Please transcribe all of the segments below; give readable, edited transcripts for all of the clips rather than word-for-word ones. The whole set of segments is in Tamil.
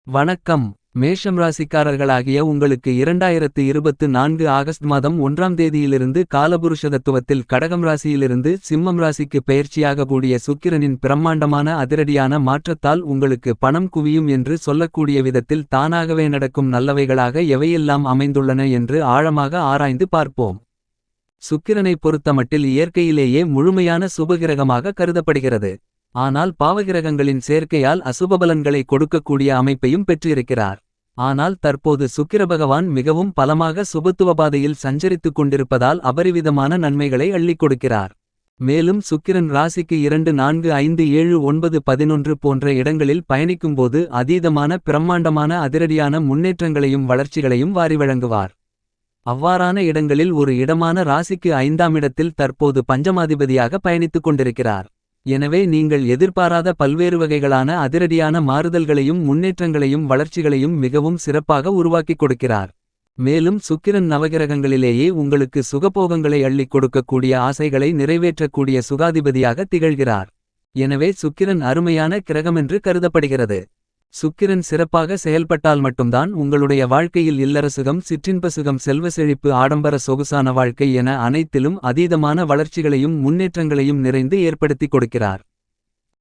வணக்கம். மேஷம் ராசிக்காரர்களாகிய உங்களுக்கு 2024 ஆகஸ்ட் மாதம் 1ஆம் தேதியிலிருந்து காலபுருஷ தத்துவத்தில் கடகம் ராசியிலிருந்து சிம்மம் ராசிக்கு பெயர்ச்சியாகக்கூடிய சுக்கிரனின் பிரம்மாண்டமான அதிரடியான மாற்றத்தால் உங்களுக்கு பணம் குவியும் என்று சொல்லக்கூடிய விதத்தில் தானாகவே நடக்கும் நல்லவைகளாக எவையெல்லாம் அமைந்துள்ளன என்று ஆழமாக ஆராய்ந்து பார்ப்போம். சுக்கிரனை பொறுத்தமட்டில் இயற்கையிலேயே முழுமையான சுபகிரகமாக கருதப்படுகிறது. ஆனால் பாவகிரகங்களின் சேர்க்கையால் அசுபபலன்களை கொடுக்கக்கூடிய அமைப்பையும் பெற்றிருக்கிறார். ஆனால் தற்போது சுக்கிரபகவான் மிகவும் பலமாக சுபத்துவபாதையில் சஞ்சரித்துக் கொண்டிருப்பதால் அபரிவிதமான நன்மைகளை அள்ளிக் கொடுக்கிறார். மேலும் சுக்கிரன் ராசிக்கு 2 4 5 7 9 11 போன்ற இடங்களில் பயணிக்கும்போது அதீதமான பிரம்மாண்டமான அதிரடியான முன்னேற்றங்களையும் வளர்ச்சிகளையும் வாரி வழங்குவார். அவ்வாறான இடங்களில் ஒரு இடமான ராசிக்கு 5ஆம் இடத்தில் தற்போது பஞ்சமாதிபதியாக பயணித்துக் கொண்டிருக்கிறார். எனவே நீங்கள் எதிர்பாராத பல்வேறு வகைகளான அதிரடியான மாறுதல்களையும் முன்னேற்றங்களையும் வளர்ச்சிகளையும் மிகவும் சிறப்பாக உருவாக்கிக் கொடுக்கிறார். மேலும் சுக்கிரன் நவகிரகங்களிலேயே உங்களுக்கு சுகபோகங்களை அள்ளிக் கொடுக்கக்கூடிய ஆசைகளை நிறைவேற்றக்கூடிய சுகாதிபதியாக திகழ்கிறார். எனவே சுக்கிரன் அருமையான கிரகமென்று கருதப்படுகிறது. சுக்கிரன் சிறப்பாக செயல்பட்டால் மட்டும்தான் உங்களுடைய வாழ்க்கையில் இல்லறசுகம் சிற்றின்பசுகம் செல்வ செழிப்பு ஆடம்பர சொகுசான வாழ்க்கை என அனைத்திலும் அதீதமான வளர்ச்சிகளையும் முன்னேற்றங்களையும் நிறைந்து ஏற்படுத்திக் கொடுக்கிறார்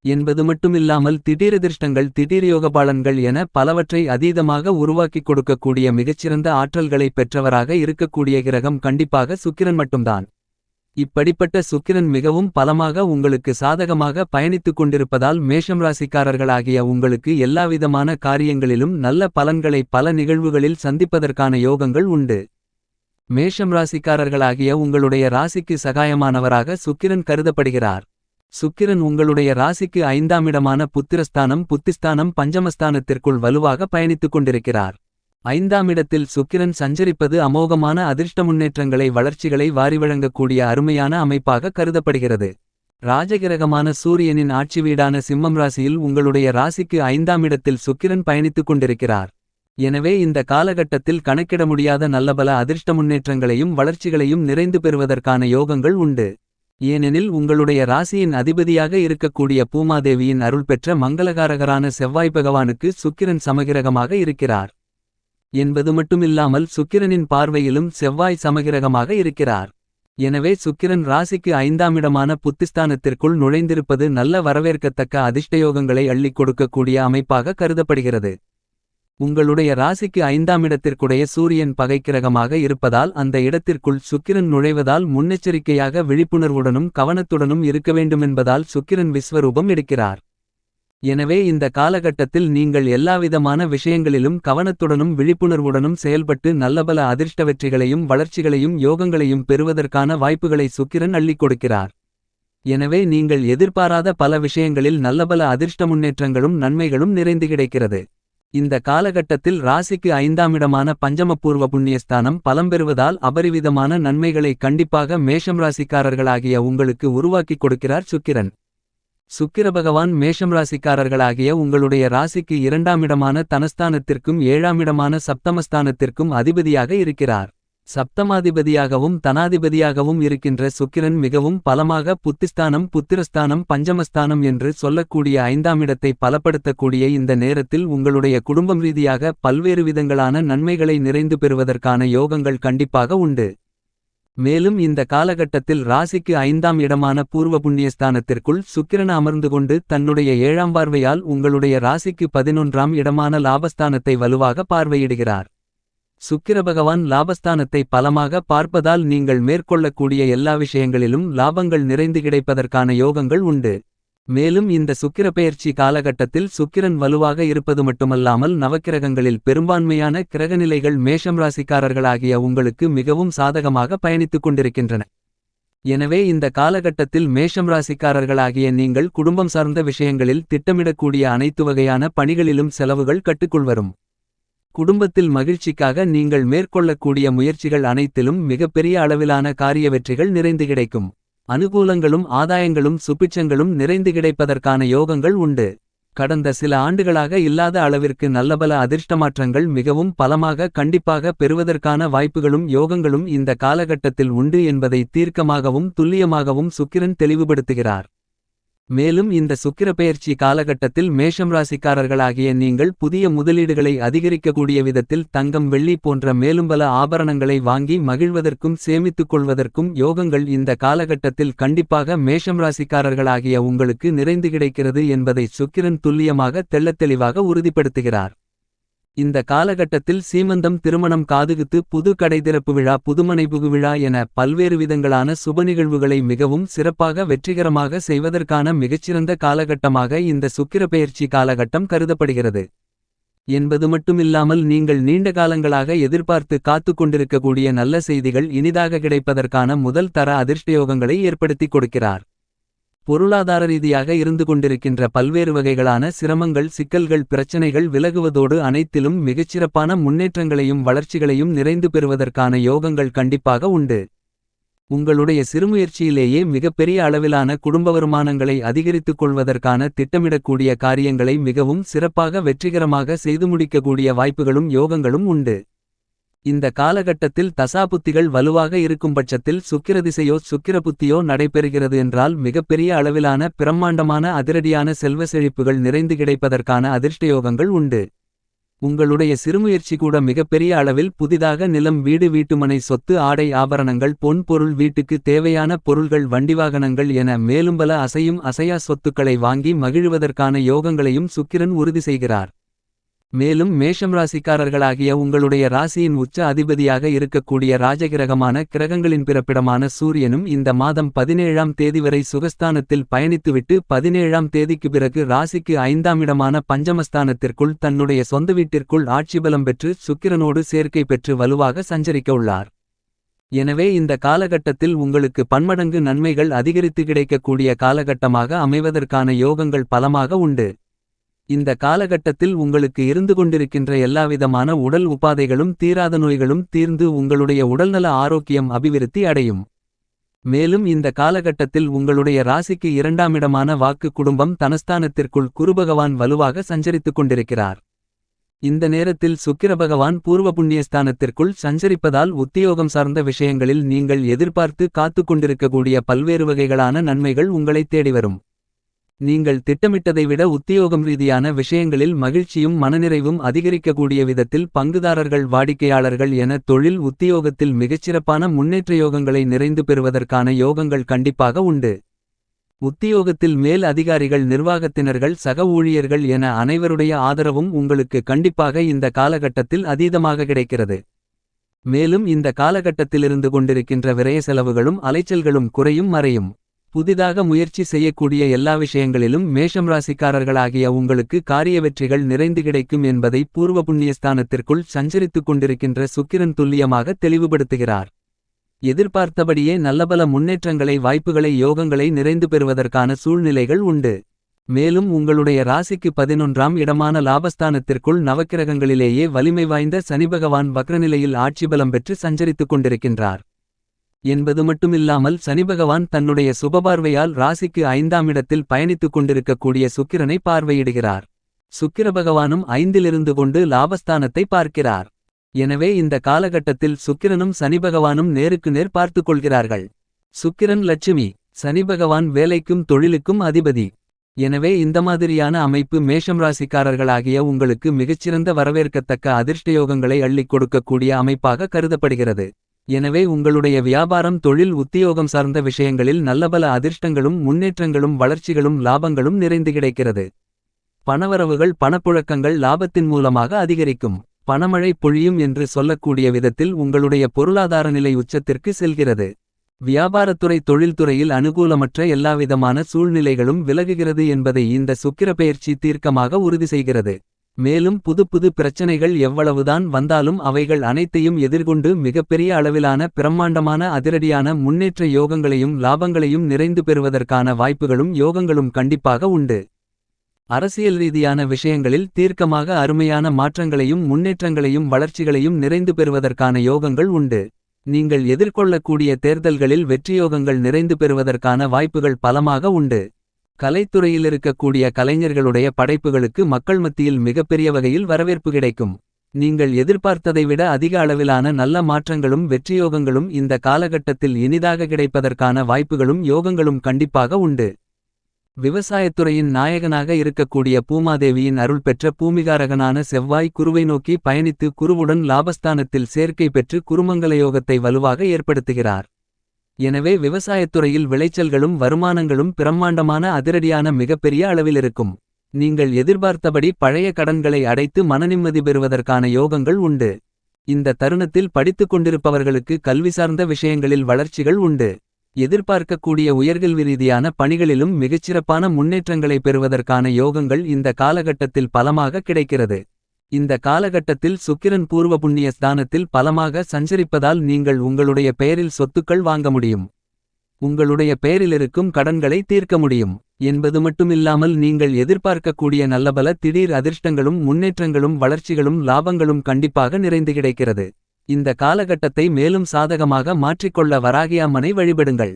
என்பது மட்டுமில்லாமல் திடீரதிர்ஷ்டங்கள் திடீர்யோகபாலன்கள் என பலவற்றை அதீதமாக உருவாக்கிக் கொடுக்கக்கூடிய மிகச்சிறந்த ஆற்றல்களை பெற்றவராக இருக்கக்கூடிய கிரகம் கண்டிப்பாக சுக்கிரன் மட்டும்தான். இப்படிப்பட்ட சுக்கிரன் மிகவும் பலமாக உங்களுக்கு சாதகமாக பயணித்துக் கொண்டிருப்பதால் மேஷம் ராசிக்காரர்களாகிய உங்களுக்கு எல்லாவிதமான காரியங்களிலும் நல்ல பலன்களை பல நிகழ்வுகளில் சந்திப்பதற்கான யோகங்கள் உண்டு. மேஷம் ராசிக்காரர்களாகிய உங்களுடைய ராசிக்கு சகாயமானவராக சுக்கிரன் கருதப்படுகிறார். சுக்கிரன் உங்களுடைய ராசிக்கு 5ஆம் இடமான புத்திரஸ்தானம் புத்திஸ்தானம் பஞ்சமஸ்தானத்திற்குள் வலுவாக பயணித்துக் கொண்டிருக்கிறார். 5ஆம் இடத்தில் சுக்கிரன் சஞ்சரிப்பது அமோகமான அதிர்ஷ்ட முன்னேற்றங்களை வளர்ச்சிகளை வாரி வழங்கக்கூடிய அருமையான அமைப்பாக கருதப்படுகிறது. ராஜகிரகமான சூரியனின் ஆட்சி வீடான சிம்மம் ராசியில் உங்களுடைய ராசிக்கு 5ஆம் இடத்தில் சுக்கிரன் பயணித்துக் கொண்டிருக்கிறார். எனவே இந்த காலகட்டத்தில் கணக்கிட முடியாத நல்லபல அதிர்ஷ்ட முன்னேற்றங்களையும் வளர்ச்சிகளையும் நிறைந்து பெறுவதற்கான யோகங்கள் உண்டு. ஏனெனில் உங்களுடைய ராசியின் அதிபதியாக இருக்கக்கூடிய பூமாதேவியின் அருள் பெற்ற மங்களகாரகரான செவ்வாய் பகவானுக்கு சுக்கிரன் சமகிரகமாக இருக்கிறார் என்பது மட்டுமில்லாமல் சுக்கிரனின் பார்வையிலும் செவ்வாய் சமகிரகமாக இருக்கிறார். எனவே சுக்கிரன் ராசிக்கு 5ஆம் இடமான புத்திஸ்தானத்திற்குள் நுழைந்திருப்பது நல்ல வரவேற்கத்தக்க அதிர்ஷ்டயோகங்களை அள்ளிக் கொடுக்கக்கூடிய அமைப்பாக கருதப்படுகிறது. உங்களுடைய ராசிக்கு 5ஆம் இடத்திற்குடைய சூரியன் பகைக்கிரகமாக இருப்பதால் அந்த இடத்திற்குள் சுக்கிரன் நுழைவதால் முன்னெச்சரிக்கையாக விழிப்புணர்வுடனும் கவனத்துடனும் இருக்க வேண்டுமென்பதால் சுக்கிரன் விஸ்வரூபம் எடுக்கிறார். எனவே இந்த காலகட்டத்தில் நீங்கள் எல்லாவிதமான விஷயங்களிலும் கவனத்துடனும் விழிப்புணர்வுடனும் செயல்பட்டு நல்லபல அதிர்ஷ்ட வெற்றிகளையும் வளர்ச்சிகளையும் யோகங்களையும் பெறுவதற்கான வாய்ப்புகளை சுக்கிரன் அள்ளிக் கொடுக்கிறார். எனவே நீங்கள் எதிர்பாராத பல விஷயங்களில் நல்லபல அதிர்ஷ்ட முன்னேற்றங்களும் நன்மைகளும் நிறைந்து கிடைக்கிறது. இந்த காலகட்டத்தில் ராசிக்கு 5ஆம் இடமான பஞ்சமபூர்வ புண்ணியஸ்தானம் பலம் பெறுவதால் அபரிவிதமான நன்மைகளை கண்டிப்பாக மேஷம் ராசிக்காரர்களாகிய உங்களுக்கு உருவாக்கிக் கொடுக்கிறார் சுக்கிரன். சுக்கிரபகவான் மேஷம் ராசிக்காரர்களாகிய உங்களுடைய ராசிக்கு 2ஆம் இடமான தனஸ்தானத்திற்கும் 7ஆம் இடமான சப்தமஸ்தானத்திற்கும் அதிபதியாக இருக்கிறார். சப்தமாதிபதியாகவும் தனாதிபதியாகவும் இருக்கின்ற சுக்கிரன் மிகவும் பலமாக புத்திஸ்தானம் புத்திரஸ்தானம் பஞ்சமஸ்தானம் என்று சொல்லக்கூடிய 5ஆம் இடத்தை பலப்படுத்தக்கூடிய இந்த நேரத்தில் உங்களுடைய குடும்பம் ரீதியாக பல்வேறு விதங்களான நன்மைகளை நிறைந்து பெறுவதற்கான யோகங்கள் கண்டிப்பாக உண்டு. மேலும் இந்த காலகட்டத்தில் ராசிக்கு 5ஆம் இடமான பூர்வ புண்ணியஸ்தானத்திற்குள் சுக்கிரன் அமர்ந்து கொண்டு தன்னுடைய 7ஆம் பார்வையால் உங்களுடைய ராசிக்கு 11ஆம் இடமான லாபஸ்தானத்தை வலுவாக பார்வையிடுகிறார். சுக்கிரபகவான் லாபஸ்தானத்தை பலமாக பார்ப்பதால் நீங்கள் மேற்கொள்ளக்கூடிய எல்லா விஷயங்களிலும் லாபங்கள் நிறைந்து கிடைப்பதற்கான யோகங்கள் உண்டு. மேலும் இந்த சுக்கிரப்பெயர்ச்சி காலகட்டத்தில் சுக்கிரன் வலுவாக இருப்பது மட்டுமல்லாமல் நவக்கிரகங்களில் பெரும்பான்மையான கிரகநிலைகள் மேஷம் ராசிக்காரர்களாகிய உங்களுக்கு மிகவும் சாதகமாக பயணித்துக் கொண்டிருக்கின்றன. எனவே இந்த காலகட்டத்தில் மேஷம் ராசிக்காரர்களாகிய நீங்கள் குடும்பம் சார்ந்த விஷயங்களில் திட்டமிடக்கூடிய அனைத்து வகையான பணிகளிலும் செலவுகள் கட்டுக்குள் வரும். குடும்பத்தில் மகிழ்ச்சிக்காக நீங்கள் மேற்கொள்ளக்கூடிய முயற்சிகள் அனைத்திலும் மிகப்பெரிய அளவிலான காரிய வெற்றிகள் நிறைந்து கிடைக்கும். அனுகூலங்களும் ஆதாயங்களும் சுபிட்சங்களும் நிறைந்து கிடைப்பதற்கான யோகங்கள் உண்டு. கடந்த சில ஆண்டுகளாக இல்லாத அளவிற்கு நல்லபல அதிர்ஷ்டமாற்றங்கள் மிகவும் பலமாக கண்டிப்பாக பெறுவதற்கான வாய்ப்புகளும் யோகங்களும் இந்த காலகட்டத்தில் உண்டு என்பதை தீர்க்கமாகவும் துல்லியமாகவும் சுக்கிரன் தெளிவுபடுத்துகிறார். மேலும் இந்த சுக்கிரப்பெயர்ச்சி காலகட்டத்தில் மேஷம் ராசிக்காரர்களாகிய நீங்கள் புதிய முதலீடுகளை அதிகரிக்கக்கூடிய விதத்தில் தங்கம் வெள்ளி போன்ற மேலும் பல ஆபரணங்களை வாங்கி மகிழ்வதற்கும் சேமித்துக் கொள்வதற்கும் யோகங்கள் இந்த காலகட்டத்தில் கண்டிப்பாக மேஷம் ராசிக்காரர்களாகிய உங்களுக்கு நிறைந்து கிடைக்கிறது என்பதை சுக்கிரன் துல்லியமாக தெள்ளத்தெளிவாக உறுதிப்படுத்துகிறார். இந்த காலகட்டத்தில் சீமந்தம், திருமணம், காதுகுத்து, புது கடை திறப்பு விழா, புதுமனைபுகு விழா என பல்வேறு விதங்களான சுப நிகழ்வுகளை மிகவும் சிறப்பாக வெற்றிகரமாக செய்வதற்கான மிகச்சிறந்த காலகட்டமாக இந்த சுக்கிரப்பெயர்ச்சி காலகட்டம் கருதப்படுகிறது. என்பது மட்டுமில்லாமல் நீங்கள் நீண்ட காலங்களாக எதிர்பார்த்து காத்து கொண்டிருக்கக்கூடிய நல்ல செய்திகள் இனிதாக கிடைப்பதற்கான முதல் தர அதிர்ஷ்டயோகங்களை ஏற்படுத்திக் கொடுக்கிறார். பொருளாதார ரீதியாக இருந்து கொண்டிருக்கின்ற பல்வேறு வகைகளான சிரமங்கள், சிக்கல்கள், பிரச்சனைகள் விலகுவதோடு அனைத்திலும் மிகச்சிறப்பான முன்னேற்றங்களையும் வளர்ச்சிகளையும் நிறைந்து பெறுவதற்கான யோகங்கள் கண்டிப்பாக உண்டு. உங்களுடைய சிறுமுயற்சியிலேயே மிகப்பெரிய அளவிலான குடும்ப வருமானங்களை அதிகரித்துக் கொள்வதற்கான திட்டமிடக்கூடிய காரியங்களை மிகவும் சிறப்பாக வெற்றிகரமாக செய்து முடிக்கக்கூடிய வாய்ப்புகளும் யோகங்களும் உண்டு. இந்த காலகட்டத்தில் தசாபுத்திகள் வலுவாக இருக்கும்பட்சத்தில் சுக்கிரதிசையோ சுக்கிரபுத்தியோ நடைபெறுகிறது என்றால் மிகப்பெரிய அளவிலான பிரம்மாண்டமான அதிரடியான செல்வ செழிப்புகள் நிறைந்து கிடைப்பதற்கான அதிர்ஷ்டயோகங்கள் உண்டு. உங்களுடைய சிறுமுயற்சி கூட மிகப்பெரிய அளவில் புதிதாக நிலம், வீடு, வீட்டுமனை, சொத்து, ஆடை, ஆபரணங்கள், பொன் பொருள், வீட்டுக்கு தேவையான பொருள்கள், வண்டிவாகனங்கள் என மேலும் பல அசையும் அசையா சொத்துக்களை வாங்கி மகிழ்வதற்கான யோகங்களையும் சுக்கிரன் உறுதி செய்கிறார். மேலும் மேஷம் ராசிக்காரர்களாகிய உங்களுடைய ராசியின் உச்ச அதிபதியாக இருக்கக்கூடிய ராஜகிரகமான கிரகங்களின் பிறப்பிடமான சூரியனும் இந்த மாதம் 17ஆம் தேதி வரை சுகஸ்தானத்தில் பயணித்துவிட்டு 17ஆம் தேதிக்கு பிறகு ராசிக்கு 5ஆம் இடமான பஞ்சமஸ்தானத்திற்குள் தன்னுடைய சொந்த வீட்டிற்குள் ஆட்சிபலம் பெற்று சுக்கிரனோடு சேர்க்கை பெற்று வலுவாக சஞ்சரிக்க உள்ளார். எனவே இந்த காலகட்டத்தில் உங்களுக்கு பன்மடங்கு நன்மைகள் அதிகரித்து கிடைக்கக்கூடிய காலகட்டமாக அமைவதற்கான யோகங்கள் பலமாக உண்டு. இந்த காலகட்டத்தில் உங்களுக்கு இருந்து கொண்டிருக்கின்ற எல்லாவிதமான உடல் உபாதைகளும் தீராத நோய்களும் தீர்ந்து உங்களுடைய உடல்நல ஆரோக்கியம் அபிவிருத்தி அடையும். மேலும் இந்த காலகட்டத்தில் உங்களுடைய ராசிக்கு 2ஆம் இடமான வாக்கு, குடும்பம், தனஸ்தானத்திற்குள் குருபகவான் வலுவாக சஞ்சரித்துக் கொண்டிருக்கிறார். இந்த நேரத்தில் சுக்கிரபகவான் பூர்வ புண்ணியஸ்தானத்திற்குள் சஞ்சரிப்பதால் உத்தியோகம் சார்ந்த விஷயங்களில் நீங்கள் எதிர்பார்த்து காத்து கொண்டிருக்கக்கூடிய பல்வேறு வகைகளான நன்மைகள் உங்களை தேடிவரும். நீங்கள் திட்டமிட்டதை விட உத்தியோகம் ரீதியான விஷயங்களில் மகிழ்ச்சியும் மனநிறைவும் அதிகரிக்கக்கூடிய விதத்தில் பங்குதாரர்கள், வாடிக்கையாளர்கள் என தொழில் உத்தியோகத்தில் மிகச்சிறப்பான முன்னேற்ற யோகங்களை நிறைந்து பெறுவதற்கான யோகங்கள் கண்டிப்பாக உண்டு. உத்தியோகத்தில் மேல் அதிகாரிகள், நிர்வாகத்தினர்கள், சக ஊழியர்கள் என அனைவருடைய ஆதரவும் உங்களுக்கு கண்டிப்பாக இந்த காலகட்டத்தில் அதீதமாக கிடைக்கிறது. மேலும் இந்த காலகட்டத்திலிருந்து கொண்டிருக்கின்ற விரய செலவுகளும் அலைச்சல்களும் குறையும் மறையும். புதிதாக முயற்சி செய்யக்கூடிய எல்லா விஷயங்களிலும் மேஷம் ராசிக்காரர்களாகிய உங்களுக்கு காரிய வெற்றிகள் நிறைந்து கிடைக்கும் என்பதை பூர்வ புண்ணியஸ்தானத்திற்குள் சஞ்சரித்துக் கொண்டிருக்கின்ற சுக்கிரன் துல்லியமாக தெளிவுபடுத்துகிறார். எதிர்பார்த்தபடியே நல்லபல முன்னேற்றங்களை, வாய்ப்புகளை, யோகங்களை நிறைந்து பெறுவதற்கான சூழ்நிலைகள் உண்டு. மேலும் உங்களுடைய ராசிக்கு 11ஆம் இடமான லாபஸ்தானத்திற்குள் நவக்கிரகங்களிலேயே வலிமை வாய்ந்த சனிபகவான் வக்ரநிலையில் ஆட்சிபலம் பெற்று சஞ்சரித்துக் கொண்டிருக்கின்றார். என்பது மட்டுமில்லாமல் சனிபகவான் தன்னுடைய சுபபார்வையால் ராசிக்கு 5ஆம் இடத்தில் பயணித்துக் கொண்டிருக்கக்கூடிய சுக்கிரனை பார்வையிடுகிறார். சுக்கிரபகவானும் 5இலிருந்து கொண்டு லாபஸ்தானத்தை பார்க்கிறார். எனவே இந்த காலகட்டத்தில் சுக்கிரனும் சனிபகவானும் நேருக்கு நேர் பார்த்துக் கொள்கிறார்கள். சுக்கிரன் லட்சுமி, சனிபகவான் வேலைக்கும் தொழிலுக்கும் அதிபதி. எனவே இந்த மாதிரியான அமைப்பு மேஷம் ராசிக்காரர்களாகிய உங்களுக்கு மிகச்சிறந்த வரவேற்கத்தக்க அதிர்ஷ்டயோகங்களை அள்ளிக் கொடுக்கக்கூடிய அமைப்பாக கருதப்படுகிறது. எனவே உங்களுடைய வியாபாரம், தொழில், உத்தியோகம் சார்ந்த விஷயங்களில் நல்லபல அதிர்ஷ்டங்களும் முன்னேற்றங்களும் வளர்ச்சிகளும் லாபங்களும் நிறைந்து கிடைக்கிறது. பணவரவுகள், பணப்புழக்கங்கள் லாபத்தின் மூலமாக அதிகரிக்கும். பணமழை பொழியும் என்று சொல்லக்கூடிய விதத்தில் உங்களுடைய பொருளாதார நிலை உச்சத்திற்கு செல்கிறது. வியாபாரத்துறை, தொழில்துறையில் அனுகூலமற்ற எல்லாவிதமான சூழ்நிலைகளும் விலகுகிறது என்பதை இந்த சுக்கிரப்பெயர்ச்சி தீர்க்கமாக உறுதி செய்கிறது. மேலும் புது புது பிரச்சனைகள் எவ்வளவுதான் வந்தாலும் அவைகள் அனைத்தையும் எதிர்கொண்டு மிகப்பெரிய அளவிலான பிரம்மாண்டமான அதிரடியான முன்னேற்ற யோகங்களையும் லாபங்களையும் நிறைந்து பெறுவதற்கான வாய்ப்புகளும் யோகங்களும் கண்டிப்பாக உண்டு. அரசியல் ரீதியான விஷயங்களில் தீர்க்கமாக அருமையான மாற்றங்களையும் முன்னேற்றங்களையும் வளர்ச்சிகளையும் நிறைந்து பெறுவதற்கான யோகங்கள் உண்டு. நீங்கள் எதிர்கொள்ளக்கூடிய தேர்தல்களில் வெற்றியோகங்கள் நிறைந்து பெறுவதற்கான வாய்ப்புகள் பலமாக உண்டு. கலைத்துறையில் இருக்கக்கூடிய கலைஞர்களுடைய படைப்புகளுக்கு மக்கள் மத்தியில் மிகப்பெரிய வகையில் வரவேற்பு கிடைக்கும். நீங்கள் எதிர்பார்த்ததை விட அதிக அளவிலான நல்ல மாற்றங்களும் வெற்றியோகங்களும் இந்த காலகட்டத்தில் இனிதாக கிடைப்பதற்கான வாய்ப்புகளும் யோகங்களும் கண்டிப்பாக உண்டு. விவசாயத்துறையின் நாயகனாக இருக்கக்கூடிய பூமாதேவியின் அருள் பெற்ற பூமிகாரகனான செவ்வாய் குருவை நோக்கி பயணித்து குருவுடன் லாபஸ்தானத்தில் சேர்க்கை பெற்று குருமங்கல யோகத்தை வலுவாக ஏற்படுத்துகிறார். எனவே விவசாயத்துறையில் விளைச்சல்களும் வருமானங்களும் பிரம்மாண்டமான அதிரடியான மிகப்பெரிய அளவிலிருக்கும். நீங்கள் எதிர்பார்த்தபடி பழைய கடன்களை அடைத்து மனநிம்மதி பெறுவதற்கான யோகங்கள் உண்டு. இந்த தருணத்தில் படித்துக் கொண்டிருப்பவர்களுக்கு கல்வி சார்ந்த விஷயங்களில் வளர்ச்சிகள் உண்டு. எதிர்பார்க்கக்கூடிய உயர்கல்வி ரீதியான பணிகளிலும் மிகச்சிறப்பான முன்னேற்றங்களை பெறுவதற்கான யோகங்கள் இந்த காலகட்டத்தில் பலமாக கிடைக்கிறது. இந்த காலகட்டத்தில் சுக்கிரன் பூர்வ புண்ணிய ஸ்தானத்தில் பலமாக சஞ்சரிப்பதால் நீங்கள் உங்களுடைய பெயரில் சொத்துக்கள் வாங்க முடியும். உங்களுடைய பெயரிலிருக்கும் கடன்களை தீர்க்க முடியும் என்பது மட்டுமில்லாமல் நீங்கள் எதிர்பார்க்கக்கூடிய நல்லபல திடீர் அதிர்ஷ்டங்களும் முன்னேற்றங்களும் வளர்ச்சிகளும் லாபங்களும் கண்டிப்பாக நிறைந்து கிடைக்கிறது. இந்த காலகட்டத்தை மேலும் சாதகமாக மாற்றிக்கொள்ள வராகி அம்மனை வழிபடுங்கள்.